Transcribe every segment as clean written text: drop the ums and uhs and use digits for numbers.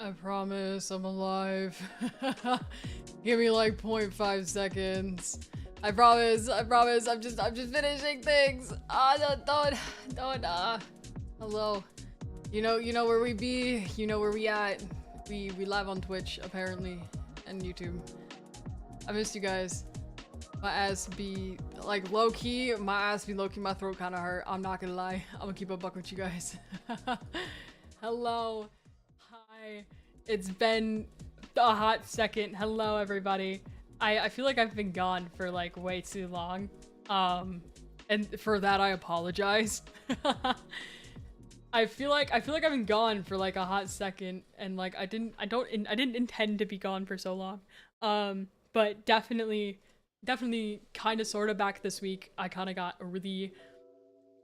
I promise I'm alive. Give me like 0.5 seconds. I promise, I'm just finishing things. Don't. Hello. You know where we be, you know where we at. We live on Twitch, apparently, and YouTube. I missed you guys. My ass be, like, low-key, my throat kinda hurt. I'm not gonna lie. I'm gonna keep a buck with you guys. Hello. Hi. It's been a hot second. Hello, everybody. I feel like I've been gone for, like, way too long. And for that, I apologize. I feel like I've been gone for, like, a hot second, and, like, I didn't intend to be gone for so long. But definitely kind of sort of back this week. I kind of got a really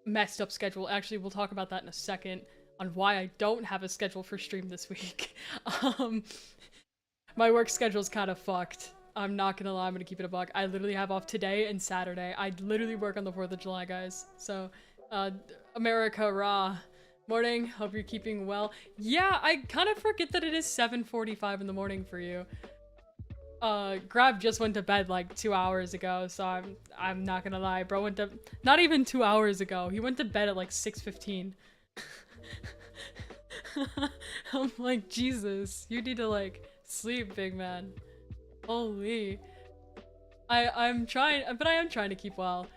messed up schedule. Actually, we'll talk about that in a second on why I don't have a schedule for stream this week. My work schedule's kind of fucked. I'm not gonna lie, I'm gonna keep it a buck. I literally have off today and Saturday. I literally work on the 4th of July, guys. So, America rah. Morning, hope you're keeping well. Yeah, I kind of forget that it is 7:45 in the morning for you. Grab just went to bed like 2 hours ago, so I'm not gonna lie, bro went to, not even 2 hours ago, he went to bed at like 6:15. I'm like, Jesus, you need to like sleep, big man. Holy. I'm trying, but I am trying to keep well.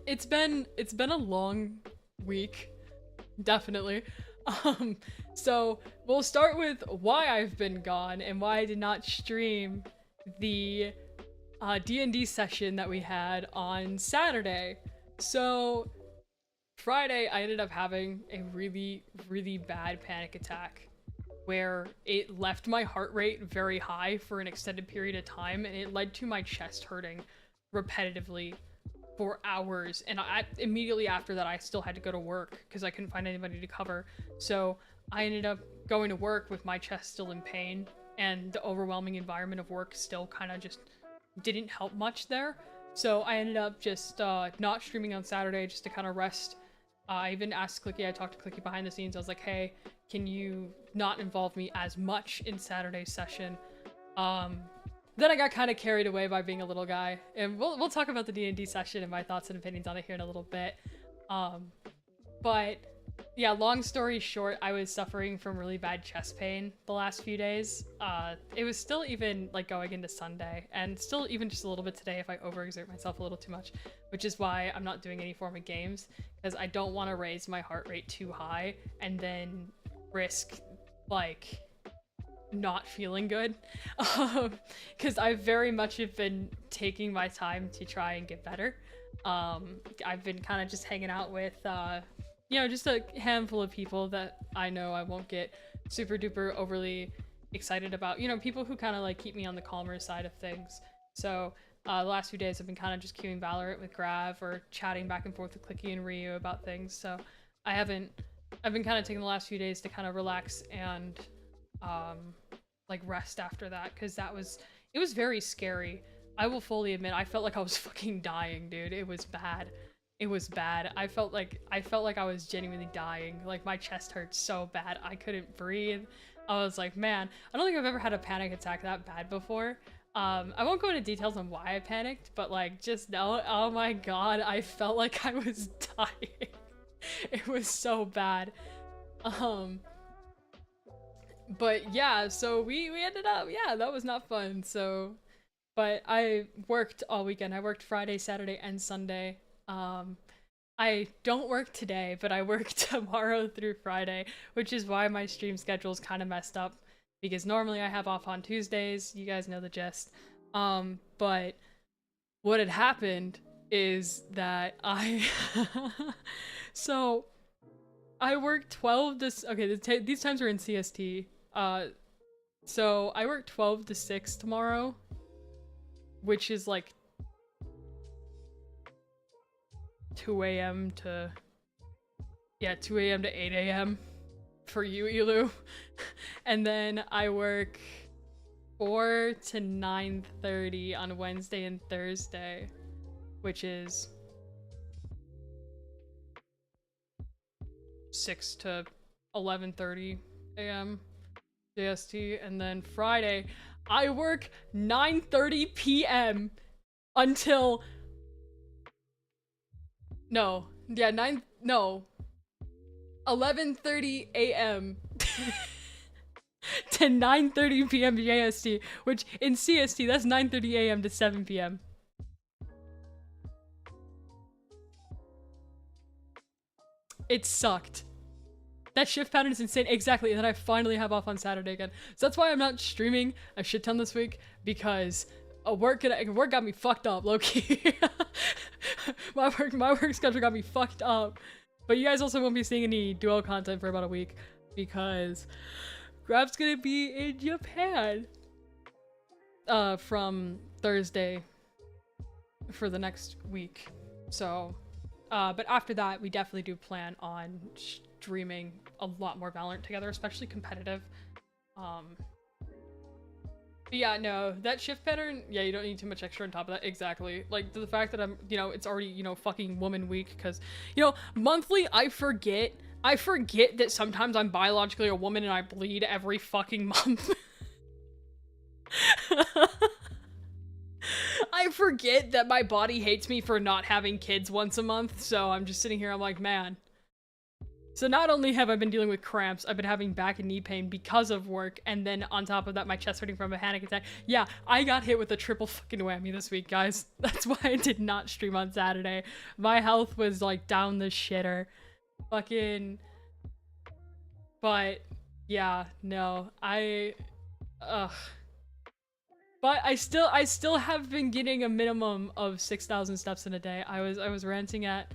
It's been a long week, definitely. So we'll start with why I've been gone and why I did not stream the D&D session that we had on Saturday. So Friday, I ended up having a really, really bad panic attack where it left my heart rate very high for an extended period of time, and it led to my chest hurting repetitively for hours. And immediately after that, I still had to go to work because I couldn't find anybody to cover. So I ended up going to work with my chest still in pain, and the overwhelming environment of work still kind of just didn't help much there. So I ended up just not streaming on Saturday just to kind of rest. I even asked Clicky, I talked to Clicky behind the scenes, I was like, hey, can you not involve me as much in Saturday's session? Then I got kind of carried away by being a little guy, and we'll talk about the D&D session and my thoughts and opinions on it here in a little bit. But yeah, long story short, I was suffering from really bad chest pain the last few days. It was still even like going into Sunday, and still even just a little bit today if I overexert myself a little too much, which is why I'm not doing any form of games, because I don't want to raise my heart rate too high and then risk like not feeling good, because I very much have been taking my time to try and get better. I've been kind of just hanging out with you know, just a handful of people that I know I won't get super duper overly excited about, you know, people who kind of like keep me on the calmer side of things. So the last few days I've been kind of just queuing Valorant with Grav or chatting back and forth with Clicky and Ryu about things. So I've been kind of taking the last few days to kind of relax and like rest after that, because it was very scary. I will fully admit, I felt like I was fucking dying, dude. It was bad. It was bad. I felt like I was genuinely dying. Like, my chest hurt so bad. I couldn't breathe. I was like, man, I don't think I've ever had a panic attack that bad before. I won't go into details on why I panicked, but like, just know, oh my god, I felt like I was dying. It was so bad. But yeah, so we ended up, yeah, that was not fun. So, but I worked all weekend. I worked Friday, Saturday, and Sunday. I don't work today, but I work tomorrow through Friday, which is why my stream schedule is kind of messed up, because normally I have off on Tuesdays. You guys know the gist. But what had happened is that so I worked 12 to, okay, these times are in CST. So I work 12 to 6 tomorrow, which is like 2 a.m. to, yeah, 2 a.m. to 8 a.m. for you, Elu. And then I work 4 to 9:30 on Wednesday and Thursday, which is 6 to 11:30 a.m. JST, and then Friday I work 9:30 p.m. until 11:30 a.m. to 9:30 p.m. JST, which in CST that's 9:30 a.m. to 7 p.m. It sucked. That shift pattern is insane. Exactly. And then I finally have off on Saturday again. So that's why I'm not streaming a shit ton this week, because work got me fucked up, low-key. my work schedule got me fucked up. But you guys also won't be seeing any duo content for about a week, because Grab's gonna be in Japan from Thursday for the next week. So but after that, we definitely do plan on streaming a lot more Valorant together, especially competitive. But yeah, no, that shift pattern, yeah, you don't need too much extra on top of that. Exactly. Like, the fact that I'm, you know, it's already, you know, fucking woman week, because, you know, monthly, I forget that sometimes I'm biologically a woman and I bleed every fucking month. I forget that my body hates me for not having kids once a month, so I'm just sitting here, I'm like, man. So not only have I been dealing with cramps, I've been having back and knee pain because of work, and then on top of that, my chest hurting from a panic attack. Yeah, I got hit with a triple fucking whammy this week, guys. That's why I did not stream on Saturday. My health was, like, down the shitter. Fucking... But, yeah, no, ugh. But I still have been getting a minimum of 6,000 steps in a day. I was ranting at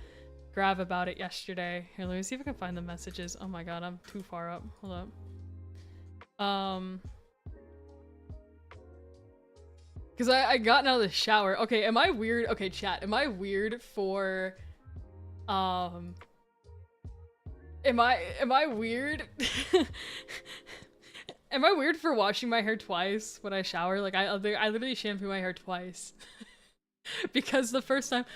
Grav about it yesterday. Here, let me see if I can find the messages. Oh my god, I'm too far up. Hold up. Because I got out of the shower. Okay, am I weird? Okay, chat, am I weird for... Am I weird? Am I weird for washing my hair twice when I shower? Like, I literally shampoo my hair twice. Because the first time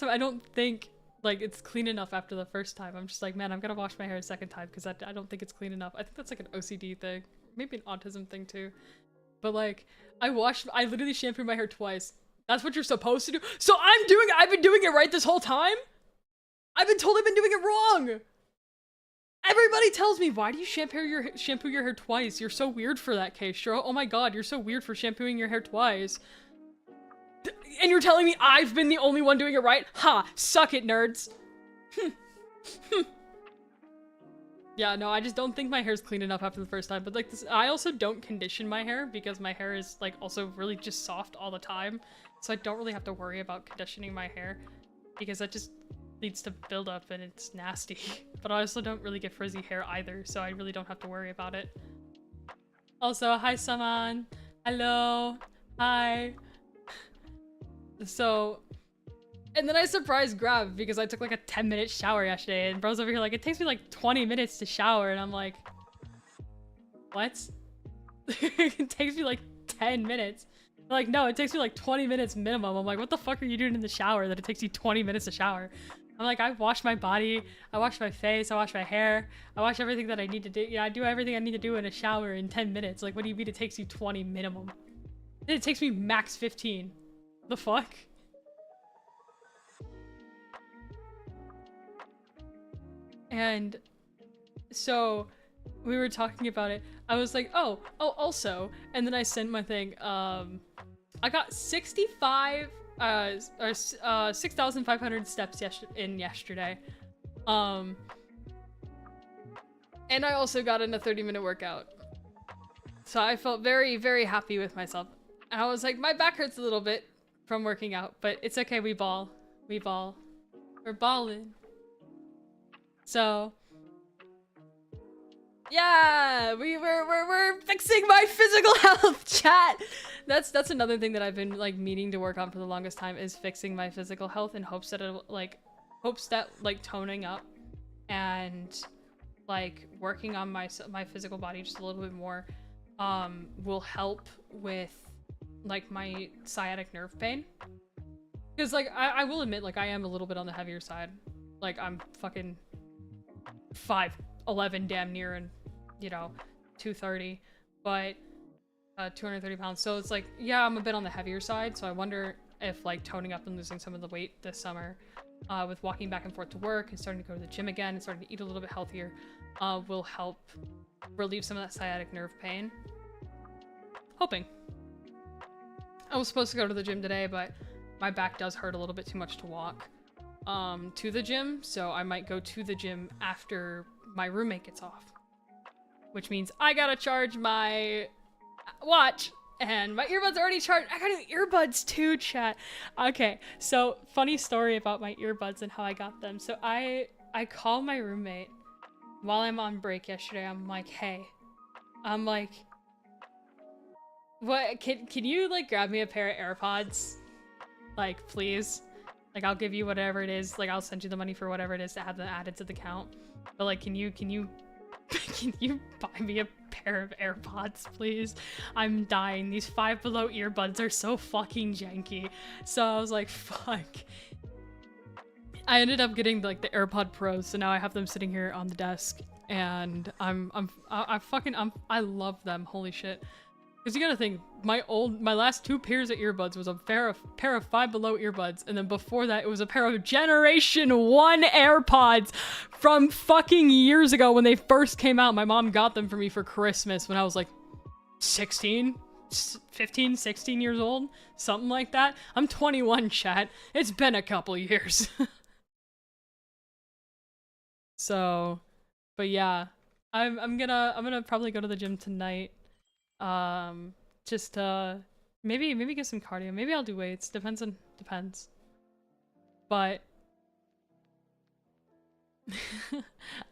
I don't think, like, it's clean enough after the first time. I'm just like, man, I'm gonna wash my hair a second time because I don't think it's clean enough. I think that's like an OCD thing. Maybe an autism thing too. But like, I literally shampoo my hair twice. That's what you're supposed to do? So I've been doing it right this whole time? I've been told I've been doing it wrong! Everybody tells me, why do you shampoo your hair twice? You're so weird for that, Keistro. Oh my god, you're so weird for shampooing your hair twice. And you're telling me I've been the only one doing it right? Ha! Suck it, nerds. Yeah, no, I just don't think my hair's clean enough after the first time. But like this, I also don't condition my hair because my hair is like also really just soft all the time. So I don't really have to worry about conditioning my hair because that just leads to buildup and it's nasty. But I also don't really get frizzy hair either, so I really don't have to worry about it. Also, hi Saman. Hello. Hi. So, and then I surprised Grav because I took like a 10-minute shower yesterday and bro's over here like, it takes me like 20 minutes to shower, and I'm like, what? It takes me like 10 minutes. They're like, no, it takes me like 20 minutes minimum. I'm like, what the fuck are you doing in the shower that it takes you 20 minutes to shower? I'm like, I wash my body, I wash my face, I wash my hair, I wash everything that I need to do. Yeah, I do everything I need to do in a shower in 10 minutes. Like, what do you mean it takes you 20 minimum? It takes me max 15. The fuck? And so we were talking about it. I was like, oh, also, and then I sent my thing. I got 6,500 steps yesterday. And I also got in a 30-minute workout. So I felt very, very happy with myself. And I was like, my back hurts a little bit from working out, but it's okay, we ball. We ball. We're balling. So yeah, we're fixing my physical health, chat. That's another thing that I've been like meaning to work on for the longest time, is fixing my physical health in hopes that toning up and like working on my physical body just a little bit more will help with like my sciatic nerve pain. Because like I will admit, like I am a little bit on the heavier side. Like I'm fucking 5'11" damn near, and you know, 230, but 230 pounds. So it's like, yeah, I'm a bit on the heavier side. So I wonder if like toning up and losing some of the weight this summer, with walking back and forth to work and starting to go to the gym again and starting to eat a little bit healthier, will help relieve some of that sciatic nerve pain. Hoping. I was supposed to go to the gym today, but my back does hurt a little bit too much to walk to the gym, so I might go to the gym after my roommate gets off. Which means I gotta charge my watch, and my earbuds are already charged. I got new earbuds too, chat. Okay, so funny story about my earbuds and how I got them. So I called my roommate while I'm on break yesterday. I'm like, hey, what, can you like grab me a pair of AirPods? Like, please? Like, I'll give you whatever it is. Like, I'll send you the money for whatever it is to have them added to the account. But like, can you can you buy me a pair of AirPods, please? I'm dying. These Five Below earbuds are so fucking janky. So I was like, fuck. I ended up getting like the AirPod Pros, so now I have them sitting here on the desk, and I love them. Holy shit. Because you gotta think, my last 2 pairs of earbuds was a pair of Five Below earbuds, and then before that it was a pair of Generation 1 AirPods from fucking years ago when they first came out. My mom got them for me for Christmas when I was like 15, 16 years old, something like that. I'm 21, chat. It's been a couple years. So, but yeah, I'm gonna probably go to the gym tonight. Just maybe get some cardio. Maybe I'll do weights. Depends. But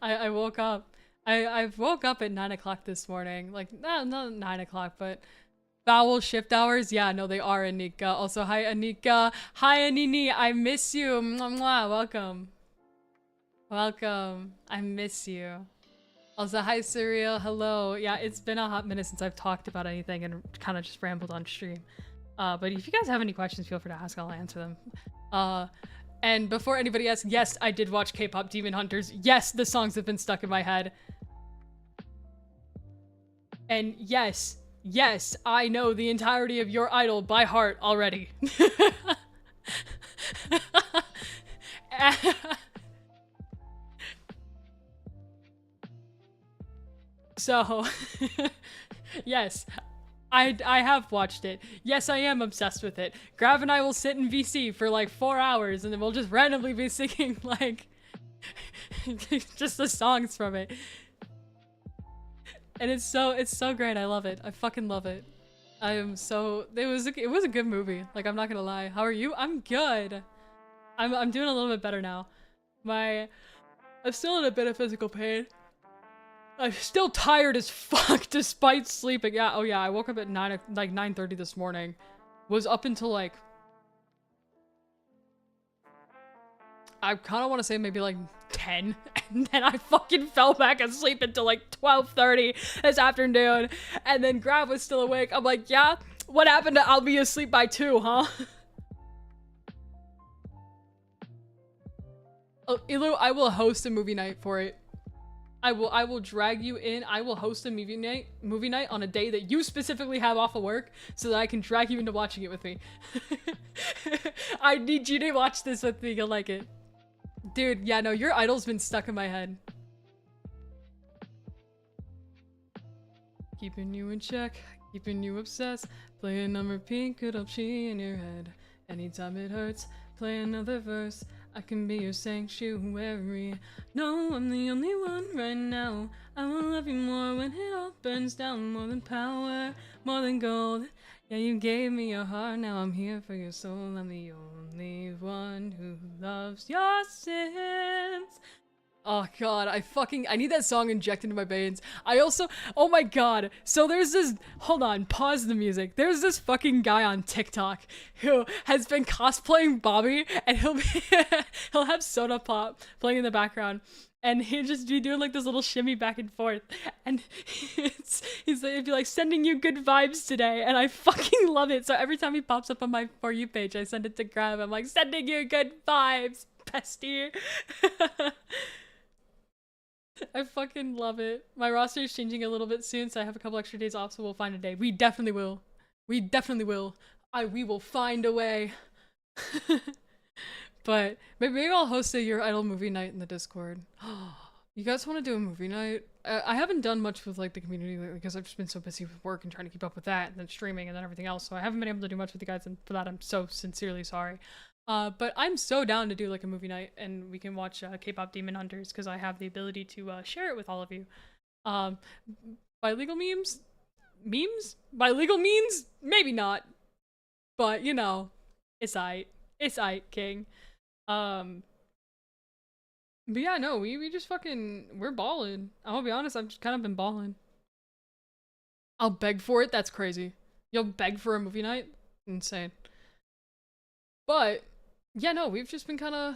I woke up. I woke up at 9 o'clock this morning. Like, not 9 o'clock, but bowel shift hours. Yeah, no, they are, Anika. Also, hi Anika. Hi Anini. I miss you. Mwah, mwah. Welcome. Welcome. I miss you. Also, hi Surreal, hello. Yeah, it's been a hot minute since I've talked about anything and kind of just rambled on stream. But if you guys have any questions, feel free to ask, I'll answer them. And before anybody asks, yes, I did watch K-pop Demon Hunters. Yes, the songs have been stuck in my head. And yes, I know the entirety of Your Idol by heart already. So, yes, I have watched it. Yes, I am obsessed with it. Grav and I will sit in VC for like 4 hours, and then we'll just randomly be singing like just the songs from it. And it's so great. I love it. I fucking love it. It was a good movie. Like, I'm not gonna lie. How are you? I'm good. I'm doing a little bit better now. I'm still in a bit of physical pain. I'm still tired as fuck despite sleeping. Yeah, oh yeah, I woke up at 9:30 this morning. Was up until like, I kind of want to say maybe like 10, and then I fucking fell back asleep until like 12:30 this afternoon, and then Grav was still awake. I'm like, yeah, what happened to I'll be asleep by 2, huh? Oh, Ilu, I will host a movie night for it. I will drag you in. I will host a movie night on a day that you specifically have off of work so that I can drag you into watching it with me. I need you to watch this with me. You'll like it. Dude, yeah, no, Your Idol's been stuck in my head. Keeping you in check, keeping you obsessed. Playing on repeat, good old she in your head. Anytime it hurts, play another verse. I can be your sanctuary. No, I'm the only one right now. I will love you more when it all burns down. More than power, more than gold. Yeah, you gave me your heart, now I'm here for your soul. I'm the only one who loves your sins. Oh god, I need that song injected into my veins. I also, oh my god, so there's this, hold on, pause the music. There's this fucking guy on TikTok who has been cosplaying Bobby, and he'll have Soda Pop playing in the background, and he'll just be doing like this little shimmy back and forth, and he'd be like, sending you good vibes today, and I fucking love it. So every time he pops up on my For You page, I send it to Grab. I'm like, sending you good vibes, bestie. I fucking love it. My roster is changing a little bit soon, so I have a couple extra days off, so we'll find a day. We definitely will. We definitely will. We will find a way. But maybe I'll host a Your Idol movie night in the Discord. You guys want to do a movie night? I haven't done much with like the community lately because I've just been so busy with work and trying to keep up with that and then streaming and then everything else. So I haven't been able to do much with you guys, and for that I'm so sincerely sorry. But I'm so down to do like a movie night and we can watch K-pop Demon Hunters because I have the ability to share it with all of you. By legal memes? Memes? By legal means? Maybe not. But you know, it's aight. It's aight, king. But yeah, no, we just fucking, we're balling. I'll be honest, I've just kind of been balling. I'll beg for it? That's crazy. You'll beg for a movie night? Insane. But, yeah, no, we've just been kind of,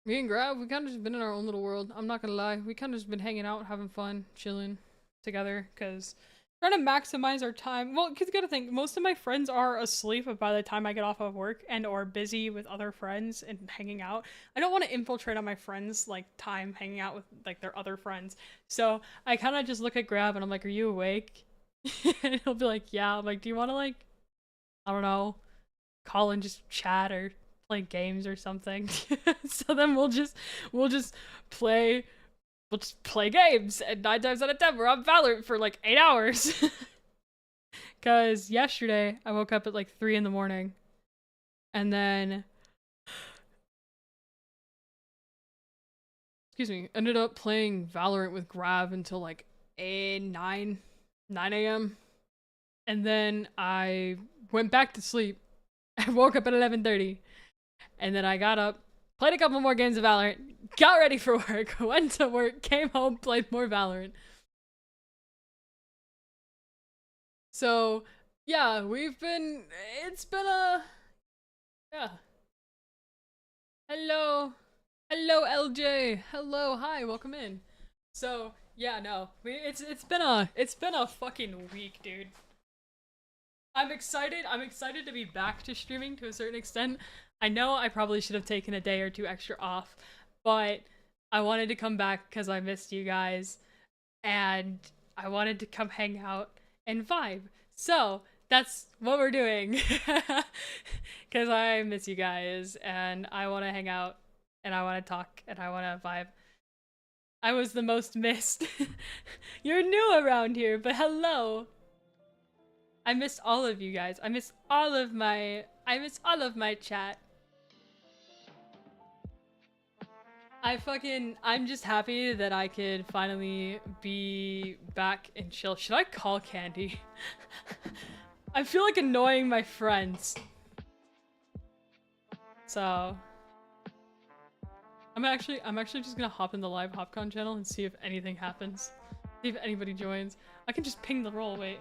me and Grab, we kind of just been in our own little world. I'm not gonna lie. We kind of just been hanging out, having fun, chilling together, because trying to maximize our time. Well, because you gotta think, most of my friends are asleep by the time I get off of work and or busy with other friends and hanging out. I don't want to infiltrate on my friends' like time hanging out with like their other friends. So I kind of just look at Grab and I'm like, "Are you awake?" And he'll be like, "Yeah." I'm like, "Do you want to like, I don't know, call and just chat or play games or something?" So then we'll just play. We'll just play games, and 9 times out of 10 we're on Valorant for like 8 hours. Cause yesterday I woke up at like 3 in the morning, and then excuse me, ended up playing Valorant with Grav until like 9 a.m. and then I went back to sleep. I woke up at 11:30, and then I got up, played a couple more games of Valorant, got ready for work, went to work, came home, played more Valorant. So, yeah, it's been a, yeah. Hello. Hello, LJ. Hello, hi, welcome in. So, yeah, no, it's been a fucking week, dude. I'm excited to be back to streaming to a certain extent. I know I probably should have taken a day or two extra off, but I wanted to come back because I missed you guys, and I wanted to come hang out and vibe. So that's what we're doing, because I miss you guys, and I want to hang out, and I want to talk, and I want to vibe. I was the most missed. You're new around here, but hello. I missed all of you guys. I miss all of my chat. I'm just happy that I could finally be back and chill. Should I call Candy? I feel like annoying my friends. So I'm actually just gonna hop in the live Hopcon channel and see if anything happens. See if anybody joins. I can just ping the roll, wait.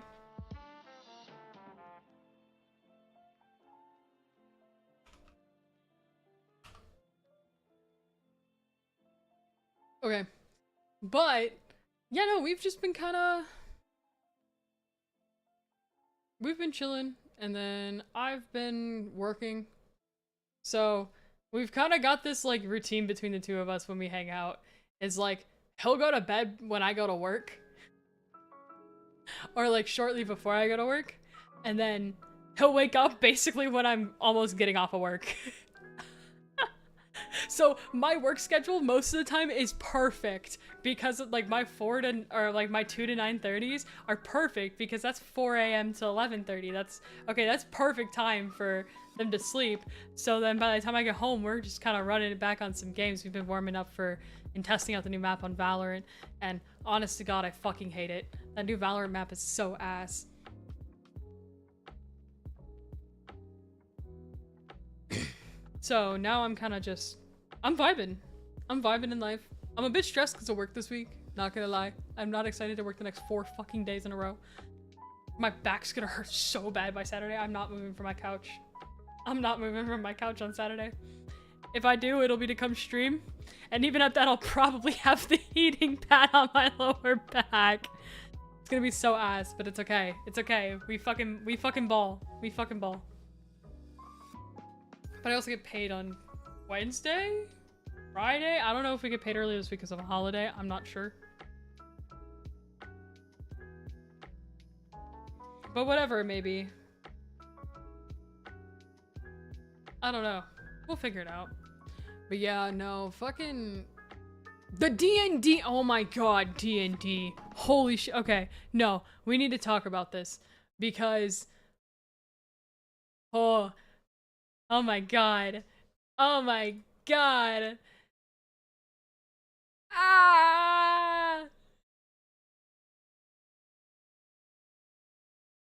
Okay, but yeah, no, we've just been we've been chilling, and then I've been working, so we've kind of got this like routine between the two of us when we hang out. It's like he'll go to bed when I go to work, or like shortly before I go to work, and then he'll wake up basically when I'm almost getting off of work. So my work schedule most of the time is perfect because like my 2 to 9:30s are perfect because that's 4 a.m. to 11:30. That's perfect time for them to sleep. So then by the time I get home, we're just kind of running it back on some games. We've been warming up for and testing out the new map on Valorant, and honest to God, I fucking hate it. That new Valorant map is so ass. So now I'm kind of just, I'm vibing in life. I'm a bit stressed because of work this week, not gonna lie. I'm not excited to work the next 4 fucking days in a row. My back's gonna hurt so bad by Saturday. I'm not moving from my couch. I'm not moving from my couch on Saturday. If I do, it'll be to come stream. And even at that, I'll probably have the heating pad on my lower back. It's gonna be so ass, but it's okay. It's okay. We fucking ball. We fucking ball. But I also get paid on Wednesday? Friday. I don't know if we get paid early this week because of a holiday. I'm not sure. But whatever it may be. I don't know. We'll figure it out. But yeah, no, fucking... The D&D, oh my god, D&D. Holy shit. Okay, no, we need to talk about this. Because... Oh my god. Oh my god. Ah!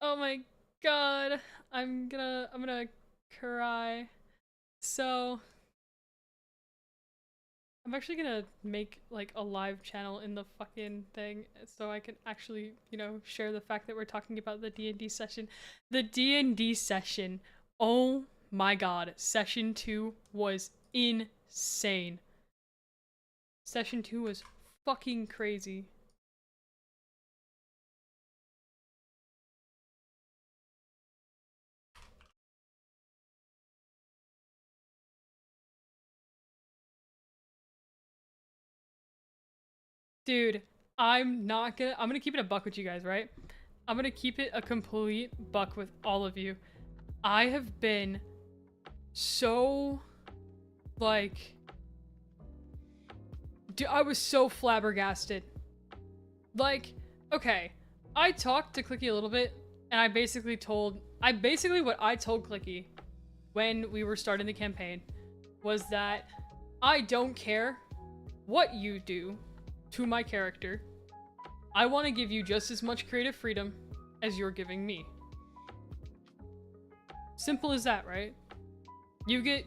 Oh my god. I'm gonna cry. So I'm actually gonna make like a live channel in the fucking thing so I can actually, you know, share the fact that we're talking about the D&D session. The D&D session. Oh my god. Session 2 was insane. Session 2 was fucking crazy. Dude, I'm gonna keep it a buck with you guys, right? I'm gonna keep it a complete buck with all of you. I have been so, like, dude, I was so flabbergasted. Like, okay, I talked to Clicky a little bit, and I basically what I told Clicky when we were starting the campaign was that I don't care what you do to my character. I want to give you just as much creative freedom as you're giving me. Simple as that, right? You get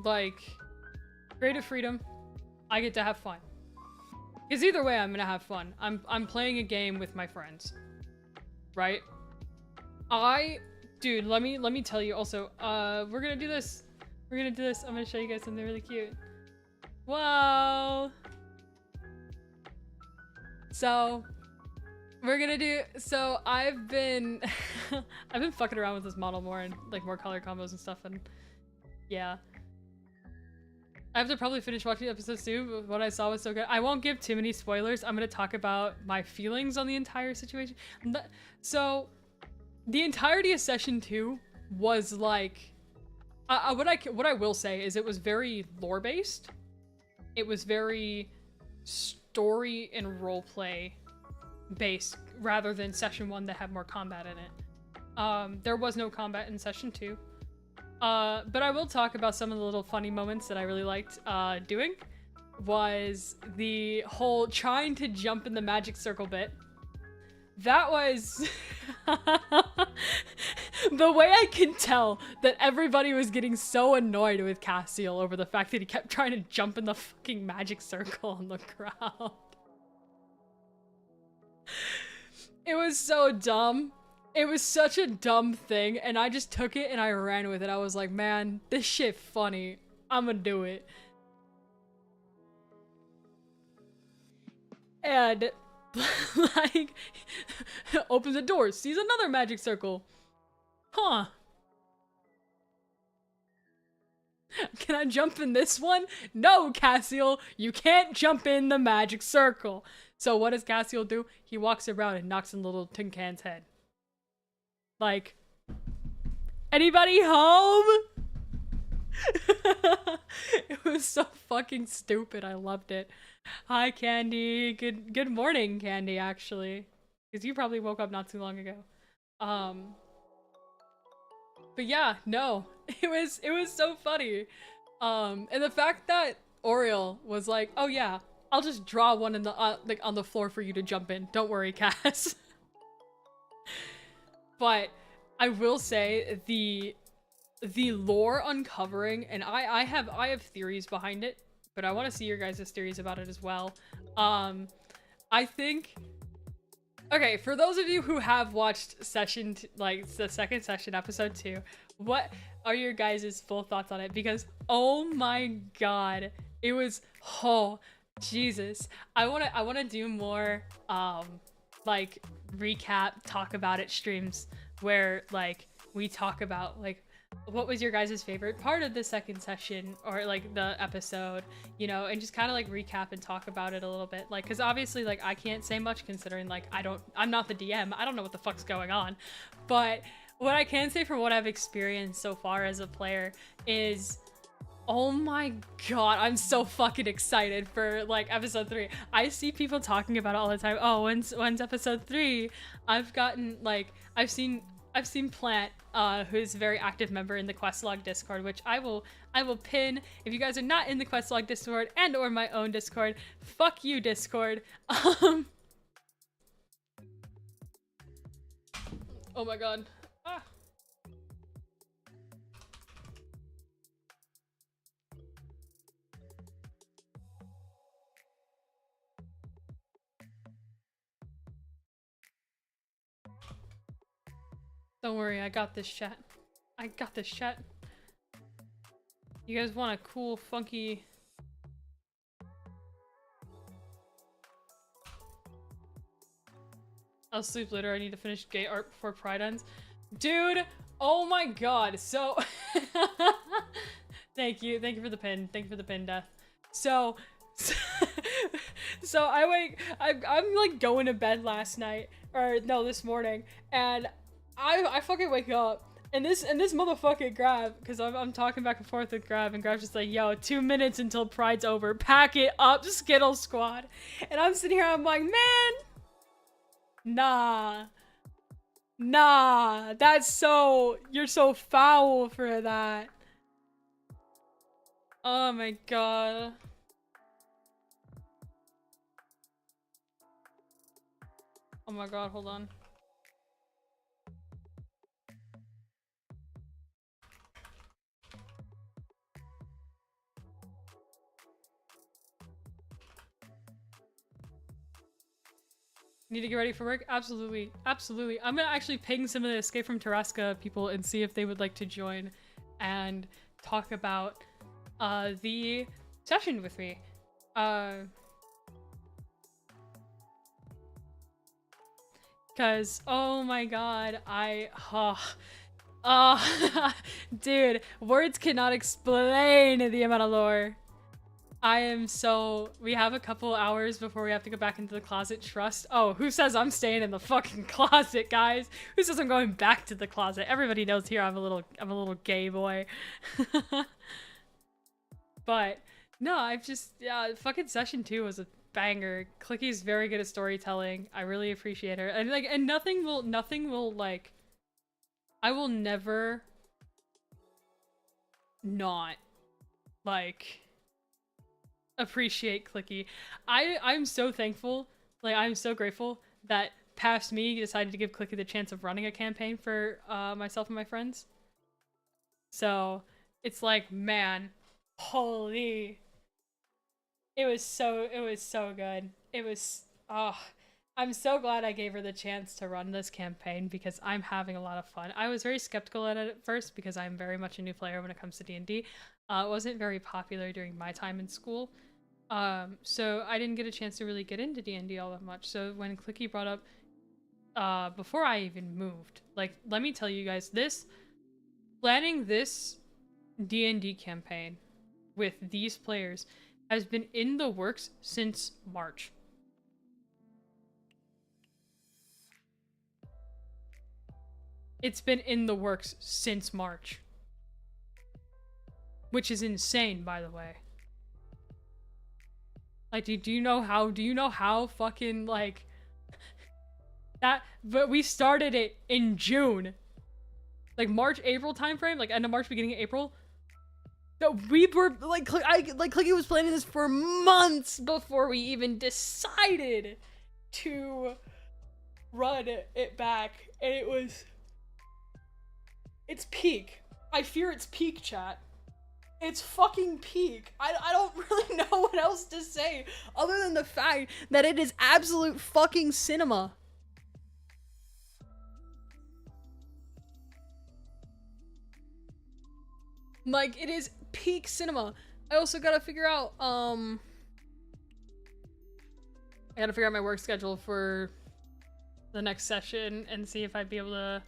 like creative freedom. I get to have fun. Because either way, I'm gonna have fun. I'm playing a game with my friends, right? Dude, let me tell you also. We're gonna do this. I'm gonna show you guys something really cute. Whoa! So, I've been fucking around with this model more and like more color combos and stuff, and yeah. I have to probably finish watching episode 2, but what I saw was so good. I won't give too many spoilers. I'm gonna talk about my feelings on the entire situation. So, the entirety of session 2 was like, what I will say is it was very lore based. It was very story and roleplay based rather than session 1 that had more combat in it. There was no combat in session 2. But I will talk about some of the little funny moments that I really liked doing. Was the whole trying to jump in the magic circle bit. That was the way I can tell that everybody was getting so annoyed with Cassiel over the fact that he kept trying to jump in the fucking magic circle on the ground. It was so dumb. It was such a dumb thing, and I just took it and I ran with it. I was like, man, this shit funny. I'm gonna do it. And like, opens the door, sees another magic circle. Huh. Can I jump in this one? No, Cassiel, you can't jump in the magic circle. So what does Cassiel do? He walks around and knocks on little tin can's head. Like, anybody home? It was so fucking stupid. I loved it. Hi, Candy. Good morning, Candy, actually. Because you probably woke up not too long ago. But yeah, no. It was so funny. And the fact that Oriel was like, oh yeah, I'll just draw one in the like on the floor for you to jump in. Don't worry, Cass. But I will say the lore uncovering, and I have theories behind it, but I want to see your guys' theories about it as well. I think, okay, for those of you who have watched session, like the second session, episode 2, what are your guys' full thoughts on it? Because, oh my god, it was, oh, Jesus. I wanna do more, like, recap, talk about it streams where, like, we talk about, like, what was your guys' favorite part of the second session or like the episode, you know, and just kind of like recap and talk about it a little bit. Like, because obviously like I can't say much considering like I'm not the DM. I don't know what the fuck's going on. But what I can say from what I've experienced so far as a player is, oh my god, I'm so fucking excited for like episode 3. I see people talking about it all the time. Oh, when's episode 3? I've gotten like I've seen Plant, who's a very active member in the Questlog Discord, which I will pin. If you guys are not in the Questlog Discord and or my own Discord, fuck you, Discord. Oh my god. Ah. Don't worry, I got this, chat. I got this, chat. You guys want a cool, funky... I'll sleep later. I need to finish gay art before Pride ends. Dude, oh my god. So... Thank you for the pin. Thank you for the pin, Death. So I'm like going to bed last night, or no, this morning, and I fucking wake up, and this motherfucking Grab, because I'm talking back and forth with Grab, and Grab's just like, yo, 2 minutes until Pride's over, pack it up, Skittle Squad. And I'm sitting here, I'm like, man, nah, you're so foul for that. Oh my god. Oh my god, hold on. Need to get ready for work? Absolutely. Absolutely. I'm gonna actually ping some of the Escape from Tarasca people and see if they would like to join and talk about the session with me. Cause, oh my god, dude, words cannot explain the amount of lore. We have a couple hours before we have to go back into the closet. Trust. Oh, who says I'm staying in the fucking closet, guys? Who says I'm going back to the closet? Everybody knows here I'm a little gay boy. But no, fucking session 2 was a banger. Clicky's very good at storytelling. I really appreciate her. And nothing will like, I will never not like appreciate Clicky. I'm so thankful, like I'm so grateful that past me decided to give Clicky the chance of running a campaign for myself and my friends. So it's like, man, holy, it was so good. It was, I'm so glad I gave her the chance to run this campaign because I'm having a lot of fun. I was very skeptical at it at first because I'm very much a new player when it comes to D&D. It wasn't very popular during my time in school. So I didn't get a chance to really get into D&D all that much. So when Clicky brought up, before I even moved, like, let me tell you guys, planning this D&D campaign with these players has been in the works since March. It's been in the works since March. Which is insane, by the way. Like, do you know how fucking, like, that, but we started it in June. Like, March, April timeframe, like, end of March, beginning of April. No, we were, like, Clicky was planning this for months before we even decided to run it back. And it's peak. I fear it's peak, chat. It's fucking peak. I don't really know what else to say other than the fact that it is absolute fucking cinema. Like, it is peak cinema. I also gotta figure out, I gotta figure out my work schedule for the next session and see if I'd be able to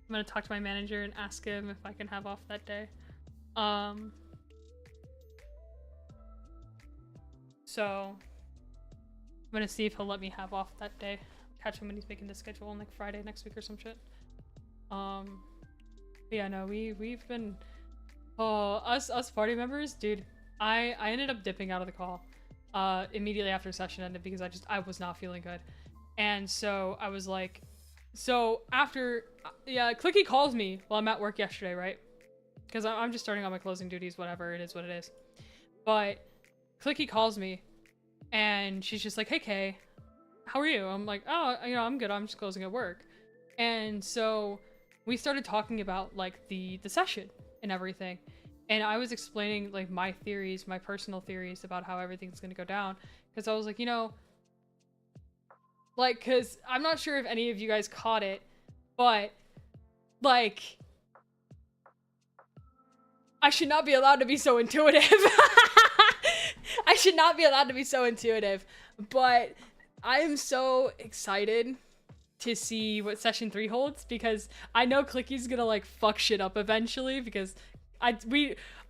I'm gonna talk to my manager and ask him if I can have off that day. So I'm gonna see if he'll let me have off that day. Catch him when he's making the schedule on like Friday next week or some shit. Yeah, no, we've been, us party members, dude. I ended up dipping out of the call immediately after session ended because I was not feeling good. And so I was like, so after, yeah, Clicky calls me while I'm at work yesterday, right? Because I'm just starting on my closing duties, whatever, it is what it is. But Clicky calls me and she's just like, hey Kay, how are you? I'm like, oh, you know, I'm good, I'm just closing at work. And so we started talking about like the session and everything. And I was explaining like my theories, my personal theories about how everything's gonna go down. Because I was like, you know, like, because I'm not sure if any of you guys caught it, but like, I should not be allowed to be so intuitive. I should not be allowed to be so intuitive, but I am so excited to see what session 3 holds because I know Clicky's gonna like fuck shit up eventually because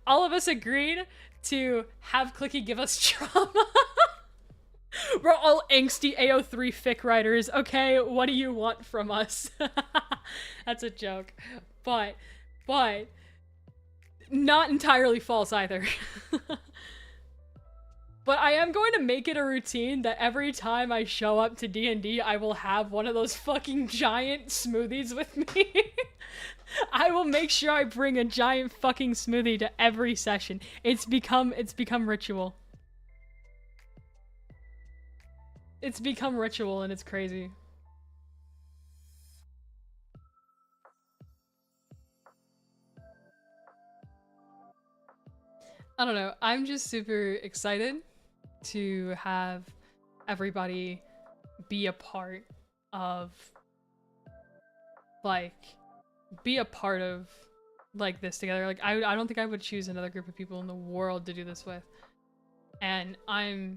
all of us agreed to have Clicky give us trauma. We're all angsty AO3 fic writers. Okay, what do you want from us? That's a joke, but not entirely false either. But I am going to make it a routine that every time I show up to D&D, I will have one of those fucking giant smoothies with me. I will make sure I bring a giant fucking smoothie to every session. It's become ritual. It's become ritual and it's crazy. I don't know. I'm just super excited to have everybody be a part of like this together. Like I don't think I would choose another group of people in the world to do this with. And I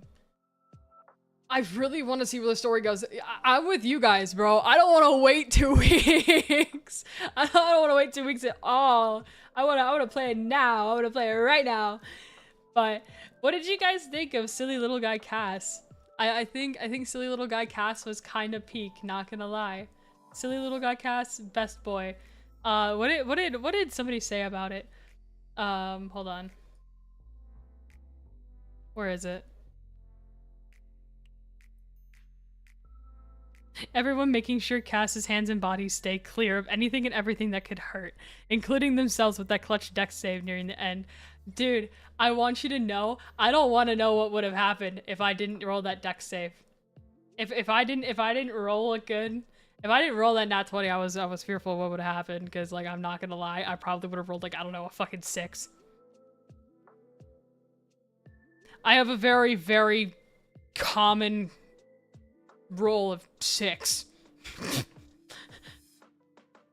really want to see where the story goes. I'm with you guys, bro. I don't want to wait 2 weeks. I don't want to wait 2 weeks at all. I want to play it now. I want to play it right now. But what did you guys think of Silly Little Guy Cass? I think Silly Little Guy Cass was kind of peak, not gonna lie. Silly Little Guy Cass, best boy. What did somebody say about it? Hold on. Where is it? Everyone making sure Cass's hands and body stay clear of anything and everything that could hurt, including themselves with that clutch dex save nearing the end. Dude, I want you to know, I don't want to know what would have happened if I didn't roll that dex save. If I didn't roll it good, if I didn't roll that nat 20, I was fearful of what would have happened, because like I'm not gonna lie, I probably would have rolled like, I don't know, a fucking 6. I have a very, very common roll of 6.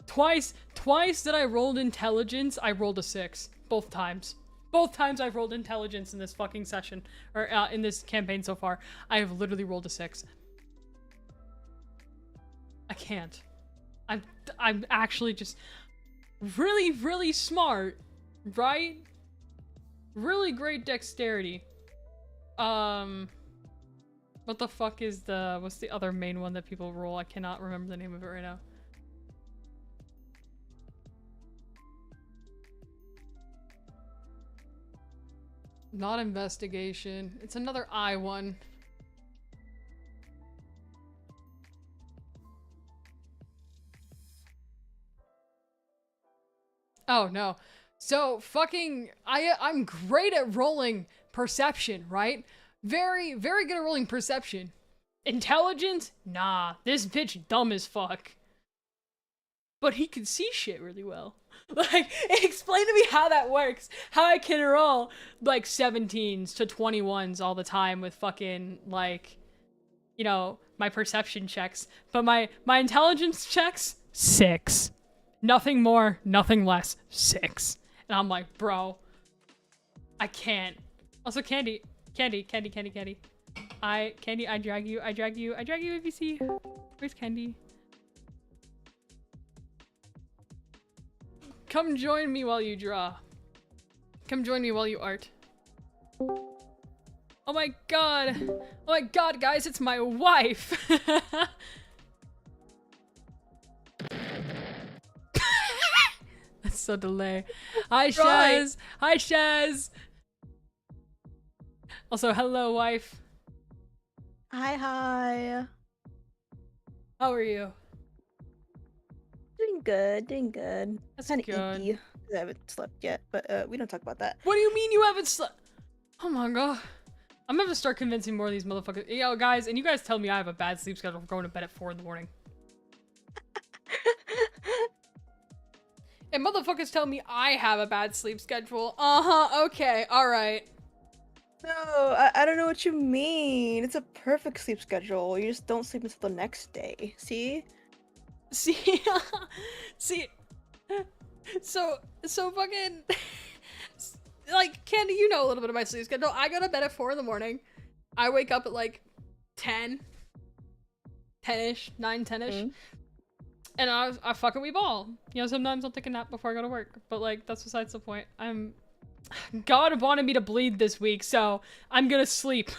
Twice that I rolled intelligence, I rolled a 6. Both times. Both times I've rolled intelligence in this fucking session, or in this campaign so far, I have literally rolled a 6. I can't. I'm actually just really, really smart, right? Really great dexterity. What the fuck is what's the other main one that people roll? I cannot remember the name of it right now. Not investigation. It's another I one. Oh no. So fucking I'm great at rolling perception, right? Very, very good at rolling perception. Intelligence? Nah, this bitch dumb as fuck. But he can see shit really well. Like, explain to me how that works. How I can roll, like, 17s to 21s all the time with fucking, like, you know, my perception checks. But my intelligence checks? 6. Nothing more, nothing less. 6. And I'm like, bro, I can't. Also, Candy, I drag you, ABC. Where's Candy? Come join me while you draw. Come join me while you art. Oh my god. Oh my god, guys, it's my wife. That's so delay. Hi, Shaz. Hi, Shaz. Also, hello, wife. Hi, hi. How are you? Doing good, doing good. That's Kinda good. achy 'cause I haven't slept yet, but we don't talk about that. What do you mean you haven't slept? Oh my god. I'm gonna have to start convincing more of these motherfuckers. Yo, guys, and you guys tell me I have a bad sleep schedule for going to bed at 4 in the morning. And motherfuckers tell me I have a bad sleep schedule. Uh-huh, okay, alright. No, I don't know what you mean. It's a perfect sleep schedule. You just don't sleep until the next day. See? See, see, so fucking, like, Candy, you know a little bit of my sleep schedule. I go to bed at 4 in the morning. I wake up at like 10-ish, 9, 10-ish. Mm-hmm. And I fucking we ball. You know, sometimes I'll take a nap before I go to work. But like, that's besides the point. God wanted me to bleed this week, so I'm gonna sleep.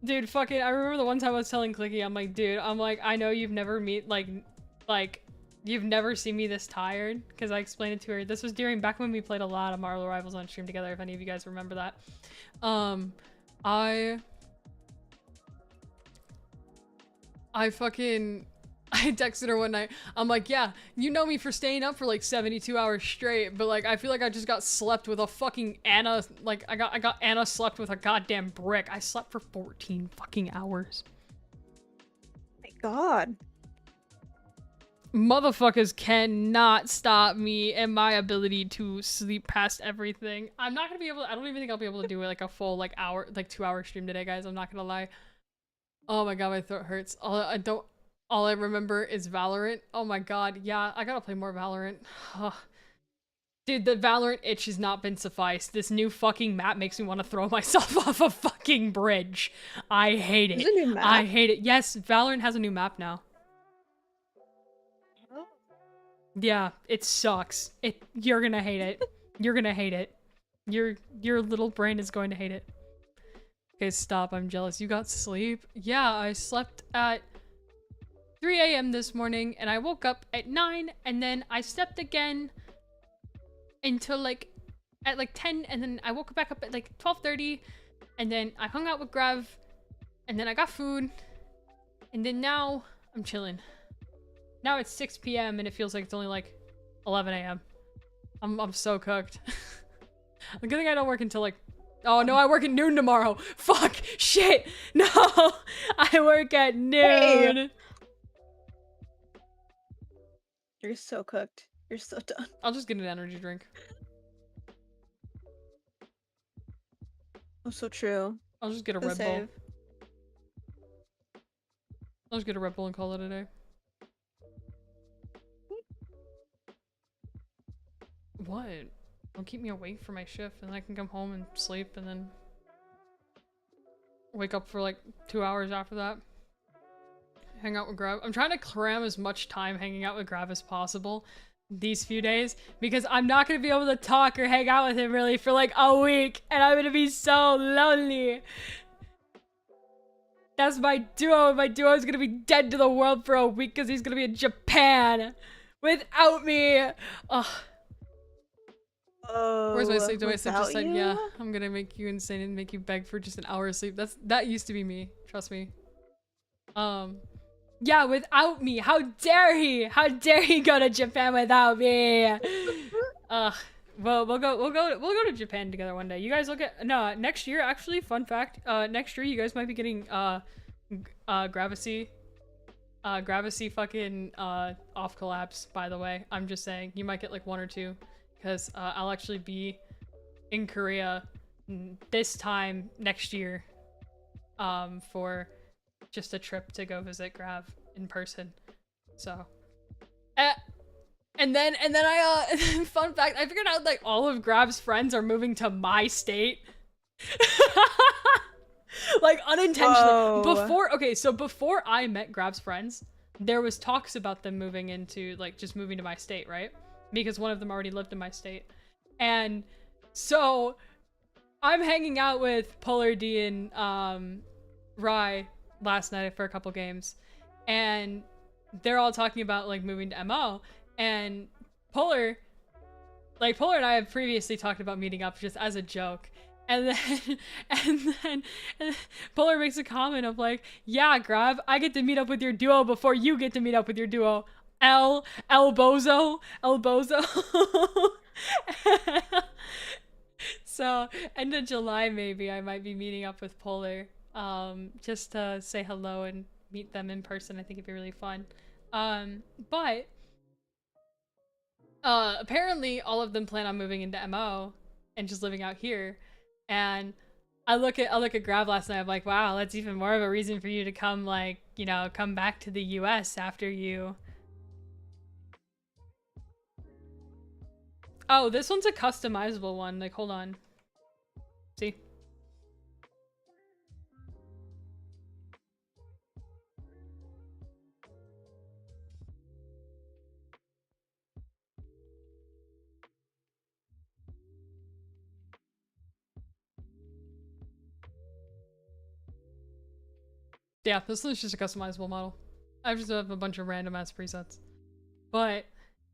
Dude, fucking, I remember the one time I was telling Clicky, I'm like, dude, I know you've never you've never seen me this tired, because I explained it to her. This was back when we played a lot of Marvel Rivals on stream together, if any of you guys remember that. I texted her one night. I'm like, yeah, you know me for staying up for like 72 hours straight, but like, I feel like I just got slept with a fucking Anna, like, I got Anna slept with a goddamn brick. I slept for 14 fucking hours. My god. Motherfuckers cannot stop me and my ability to sleep past everything. I'm not gonna be able to, I don't even think I'll be able to do it like a full like 2-hour stream today, guys. I'm not gonna lie. Oh my god, my throat hurts. All I remember is Valorant. Oh my god, yeah, I gotta play more Valorant. Dude, the Valorant itch has not been sufficed. This new fucking map makes me want to throw myself off a fucking bridge. I hate it. There's a new map? I hate it. Yes, Valorant has a new map now. Oh. Yeah, it sucks. You're gonna hate it. You're gonna hate it. Your little brain is going to hate it. Okay, stop. I'm jealous. You got sleep? Yeah, I slept at 3 a.m. this morning, and I woke up at 9, and then I slept again until like at like 10, and then I woke back up at like 12:30, and then I hung out with Grav, and then I got food, and then now I'm chilling. Now it's 6 p.m. and it feels like it's only like 11 a.m. I'm so cooked. The good thing I don't work until like, oh no, I work at noon tomorrow. Fuck, shit, no, I work at noon. Hey. You're so cooked. You're so done. I'll just get an energy drink. Oh, so true. I'll just get a Red Bull. I'll just get a Red Bull and call it a day. What? Don't keep me awake for my shift, and I can come home and sleep, and then wake up for like 2 hours after that. Hang out with Grav. I'm trying to cram as much time hanging out with Grav as possible these few days, because I'm not going to be able to talk or hang out with him really for like a week, and I'm going to be so lonely. That's my duo, and my duo is going to be dead to the world for a week because he's going to be in Japan without me. Ugh. Oh, Where's my sleep? Do I sleep just without like, you? yeah, I'm gonna make you insane and make you beg for just an hour of sleep. That used to be me, trust me. Yeah, without me. How dare he? How dare he go to Japan without me? Well, we'll go to Japan together one day. You guys look at next year actually, fun fact, next year you guys might be getting Gravicy fucking off collapse, by the way. I'm just saying, you might get like 1 or 2. Because I'll actually be in Korea this time next year for just a trip to go visit Grav in person. So, and then I fun fact, I figured out like all of Grav's friends are moving to my state. Like unintentionally. Whoa. Before I met Grav's friends, there was talks about them moving into, like, just moving to my state, right? Because one of them already lived in my state. And so I'm hanging out with Polar D and Rye last night for a couple games, and they're all talking about like moving to MO, and Polar and I have previously talked about meeting up just as a joke. And then, and Polar makes a comment of like, yeah, Grav, I get to meet up with your duo before you get to meet up with your duo. El Bozo. So, end of July maybe, I might be meeting up with Polar, just to say hello and meet them in person. I think it'd be really fun. But apparently all of them plan on moving into MO and just living out here. And I look at Grav last night, I'm like, wow, that's even more of a reason for you to come, like, you know, come back to the US after you. Oh, this one's a customizable one. Like, hold on. See? Yeah, this one's just a customizable model. I just have a bunch of random ass presets. But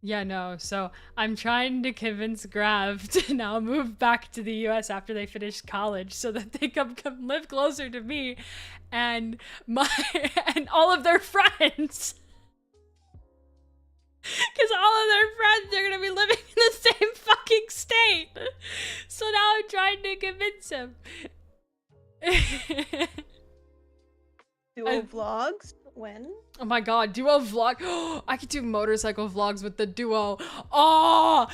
yeah, no, so I'm trying to convince Grav to now move back to the US after they finish college so that they come live closer to me and my and all of their friends. Because all of their friends are gonna be living in the same fucking state. So now I'm trying to convince him. Duo vlogs? When? Oh my god, duo vlog. I could do motorcycle vlogs with the duo. Oh,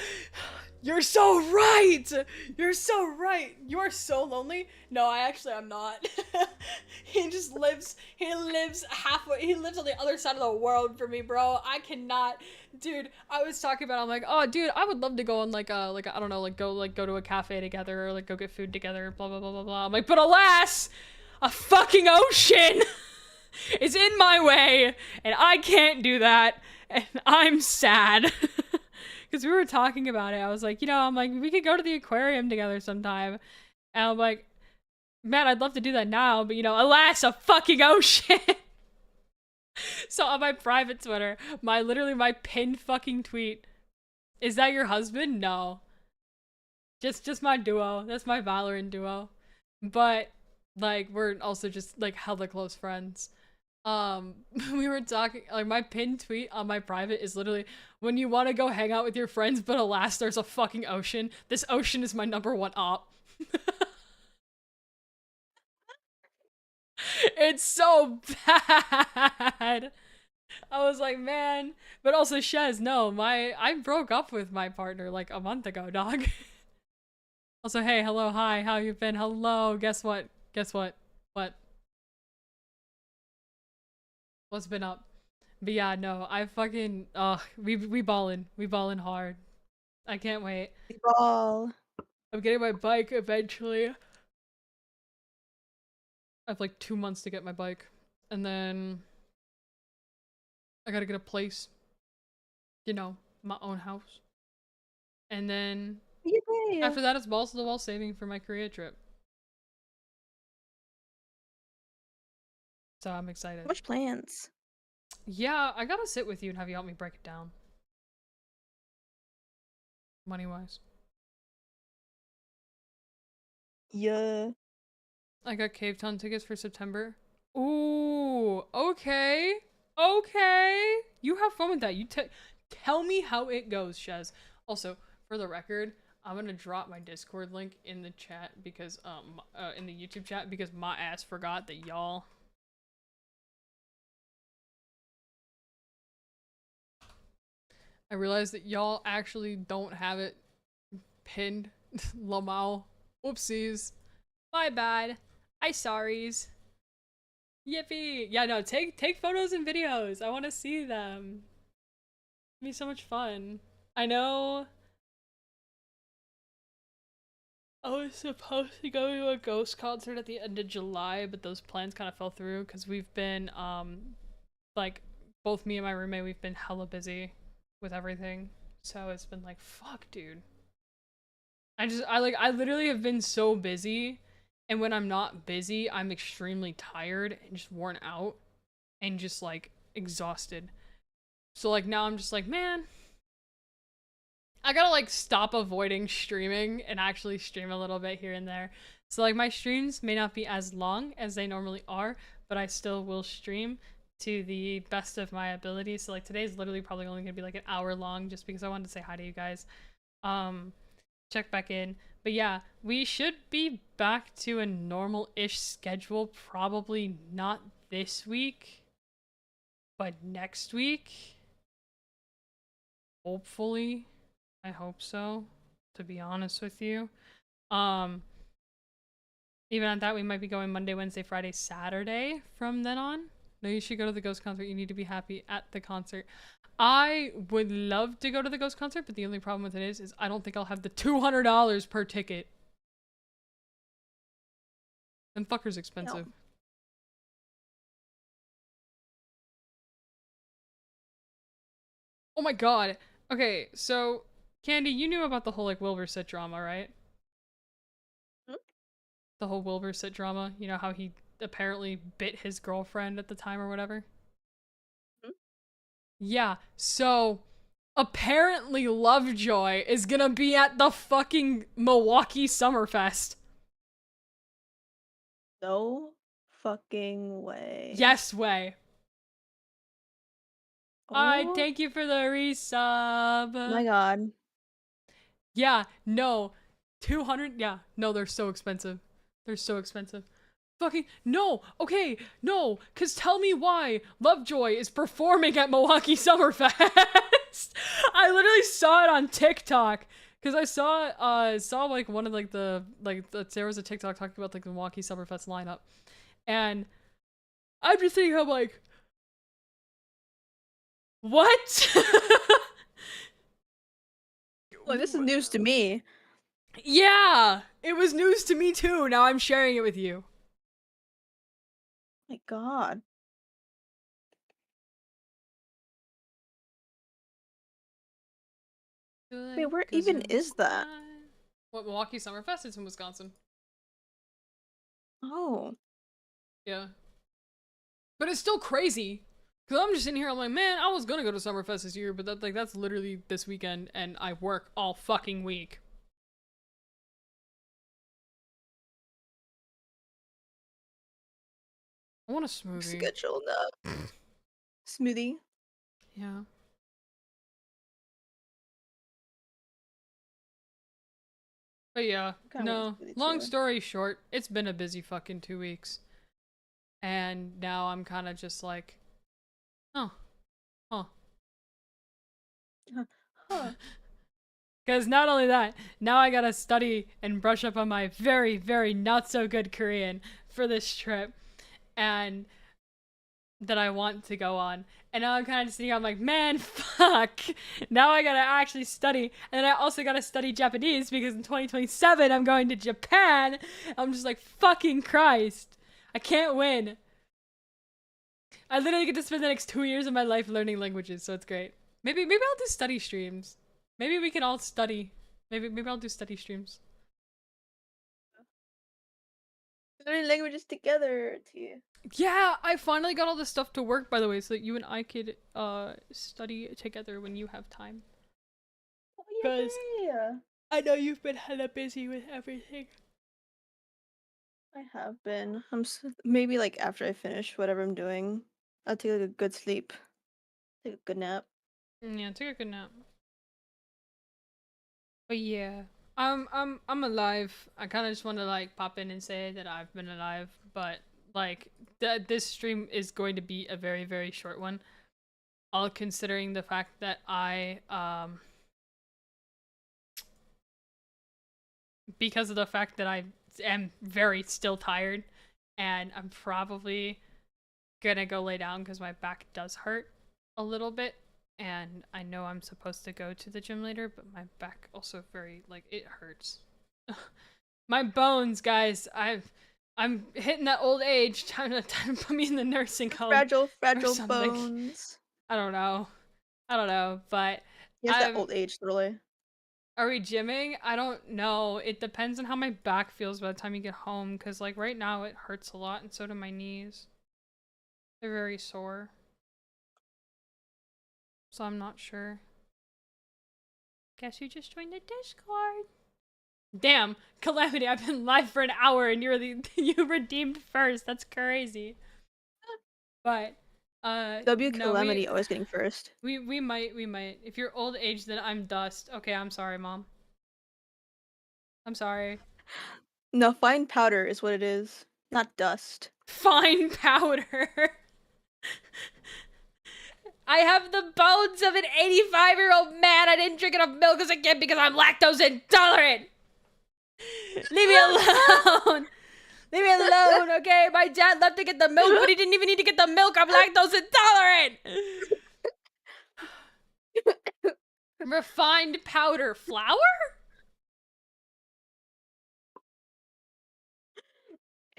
you're so right. You're so right. You are so lonely. No, I'm not. He lives halfway. He lives on the other side of the world for me, bro. I cannot. Dude, I was talking about, I'm like, oh, dude, I would love to go on like I don't know, go to a cafe together or like go get food together, blah, blah, blah, blah, blah. I'm like, but alas, a fucking ocean is in my way, and I can't do that, and I'm sad. Because we were talking about it. I was like, you know, I'm like, we could go to the aquarium together sometime. And I'm like, man, I'd love to do that now, but you know, alas, a fucking ocean. So on my private Twitter, my pinned fucking tweet, is that your husband? No. Just my duo. That's my Valorant duo. But like, we're also just like hella close friends. We were talking, like, my pinned tweet on my private is literally, when you want to go hang out with your friends, but alas, there's a fucking ocean. This ocean is my #1 op. It's so bad. I was like, man. But also, Shez, no, I broke up with my partner like a month ago, dog. Also, hey, hello, hi, how you been? Hello, guess what? What? What's been up? But yeah, no, I fucking, we ballin' hard. I can't wait. Ball. I'm getting my bike eventually. I have like 2 months to get my bike. And then I gotta get a place. You know, my own house. And then Yay. after that, it's balls to the wall saving for my Korea trip. So I'm excited. Much plans. Yeah, I gotta sit with you and have you help me break it down. Money-wise. Yeah. I got Cave Town tickets for September. Ooh, okay. Okay. You have fun with that. You tell me how it goes, Shez. Also, for the record, I'm gonna drop my Discord link in the chat because, in the YouTube chat because my ass forgot that y'all. I realized that y'all actually don't have it pinned. Lamau. Whoopsies. My bad. I sorries. Yippee! Yeah, no, take photos and videos. I want to see them. It'd be so much fun. I know I was supposed to go to a Ghost concert at the end of July, but those plans kind of fell through because we've been like both me and my roommate, we've been hella busy with everything. So it's been like, fuck, dude. I literally have been so busy, and when I'm not busy, I'm extremely tired and just worn out and just like exhausted. So like now I'm just like, man, I gotta like stop avoiding streaming and actually stream a little bit here and there. So like my streams may not be as long as they normally are, but I still will stream to the best of my ability. So like today's literally probably only gonna be like an hour long just because I wanted to say hi to you guys. Check back in. But yeah, we should be back to a normal-ish schedule, probably not this week, but next week. Hopefully. I hope so, to be honest with you. Even at that, we might be going Monday, Wednesday, Friday, Saturday from then on. No, you should go to the Ghost concert. You need to be happy at the concert. I would love to go to the Ghost concert, but the only problem with it is I don't think I'll have the $200 per ticket. Them fuckers expensive. No. Oh my god. Okay, so Candy, you knew about the whole like Wilbur sit drama, right? Hmm? The whole Wilbur sit drama. You know how he apparently bit his girlfriend at the time or whatever? Hmm? Yeah, so apparently Lovejoy is gonna be at the fucking Milwaukee Summerfest. No fucking way. Yes way. I Oh thank you for the resub. my god. Yeah, no. 200? Yeah, no, they're so expensive. They're so expensive. Fucking, no, okay, no, cause tell me why Lovejoy is performing at Milwaukee Summerfest. I literally saw it on TikTok, cause I saw like one of like there was a TikTok talking about like the Milwaukee Summerfest lineup, and I'm just thinking, I'm like, what? Well, this is news to me. Yeah, it was news to me too. Now I'm sharing it with you. My god. Wait, where even is that? What, Milwaukee Summerfest? It's in Wisconsin. Oh. Yeah. But it's still crazy. Cause I'm just sitting here, I'm like, man, I was gonna go to Summerfest this year, but that's literally this weekend, and I work all fucking week. I want a smoothie. Scheduled up. Smoothie. Yeah. But yeah, no. Long story short, it's been a busy fucking 2 weeks. And now I'm kind of just like, oh, huh. Huh. Because not only that, now I gotta study and brush up on my very, very not so good Korean for this trip. And that I want to go on. And now I'm kind of sitting here, I'm like, man, fuck. Now I gotta actually study. And then I also gotta study Japanese because in 2027 I'm going to Japan. I'm just like, fucking Christ. I can't win. I literally get to spend the next 2 years of my life learning languages, so it's great. Maybe I'll do study streams. Maybe we can all study. Maybe I'll do study streams. Learning languages together, T. Yeah, I finally got all this stuff to work, by the way, so that you and I could study together when you have time. Oh, Because yeah. I know you've been hella busy with everything. I have been. Maybe like after I finish whatever I'm doing, I'll take like a good sleep. Take a good nap. Yeah, take a good nap. But yeah, I'm alive. I kind of just want to like pop in and say that I've been alive, but like this stream is going to be a very, very short one. All considering the fact that I because of the fact that I am very still tired, and I'm probably gonna go lay down because my back does hurt a little bit, and I know I'm supposed to go to the gym later, but my back also very like it hurts. My bones, guys. I'm hitting that old age. Time to put me in the nursing home. Fragile something. bones. I don't know. I don't know, but He has that old age, literally. are we gymming? I don't know. It depends on how my back feels by the time you get home, because like right now it hurts a lot and so do my knees. They're very sore. So I'm not sure. Guess who just joined the Discord? Damn, Calamity, I've been live for an hour and you redeemed first. That's crazy. But W no, Calamity always getting first. we might. If you're old age, then I'm dust. Okay, I'm sorry, Mom. I'm sorry. No, fine powder is what it is, not dust. Fine powder. I have the bones of an 85-year-old man. I didn't drink enough milk as a kid because I'm lactose intolerant. Leave me alone. Leave me alone, okay? My dad left to get the milk, but he didn't even need to get the milk. I'm lactose intolerant. Refined powder flour?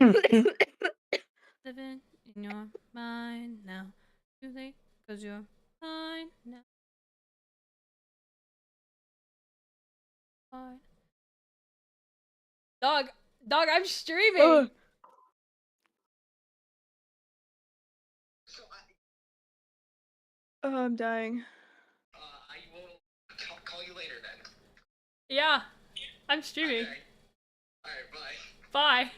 Living in your mind now. Too late, cause you're mine now. Fine. Dog, I'm streaming. Oh, I'm dying. I will call you later then. Yeah, I'm streaming. Okay. Alright, bye. Bye.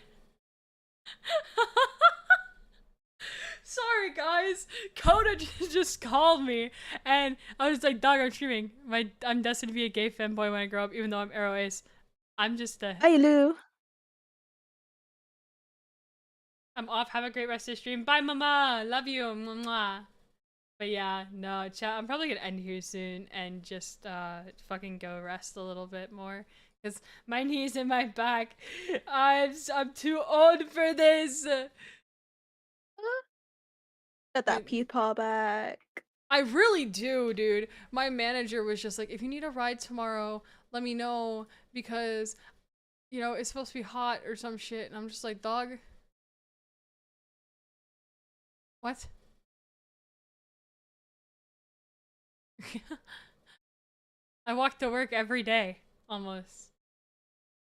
Sorry, guys. Coda just called me, and I was like, "Dog, I'm streaming. I'm destined to be a gay fanboy when I grow up, even though I'm Arrow Ace. I'm just a. Hi, Lou. I'm off. Have a great rest of the stream. Bye, Mama. Love you. Mwah. But yeah, no, chat. I'm probably gonna end here soon and just fucking go rest a little bit more, cause my knees and my back. I'm too old for this. Got that peepaw back. I really do, dude. My manager was just like, if you need a ride tomorrow, let me know, because, you know, it's supposed to be hot or some shit. And I'm just like, dog. What? I walk to work every day, almost.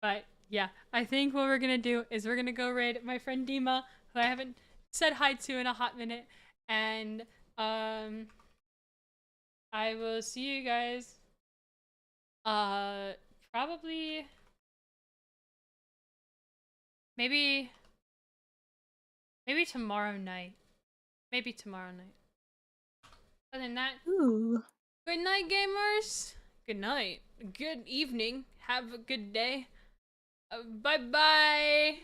But yeah, I think what we're gonna do is we're gonna go raid my friend Dima, who I haven't said hi to in a hot minute. And, I will see you guys, probably, maybe tomorrow night. Maybe tomorrow night. Other than that, Ooh. good night, gamers. Good night. Good evening. Have a good day. Bye-bye.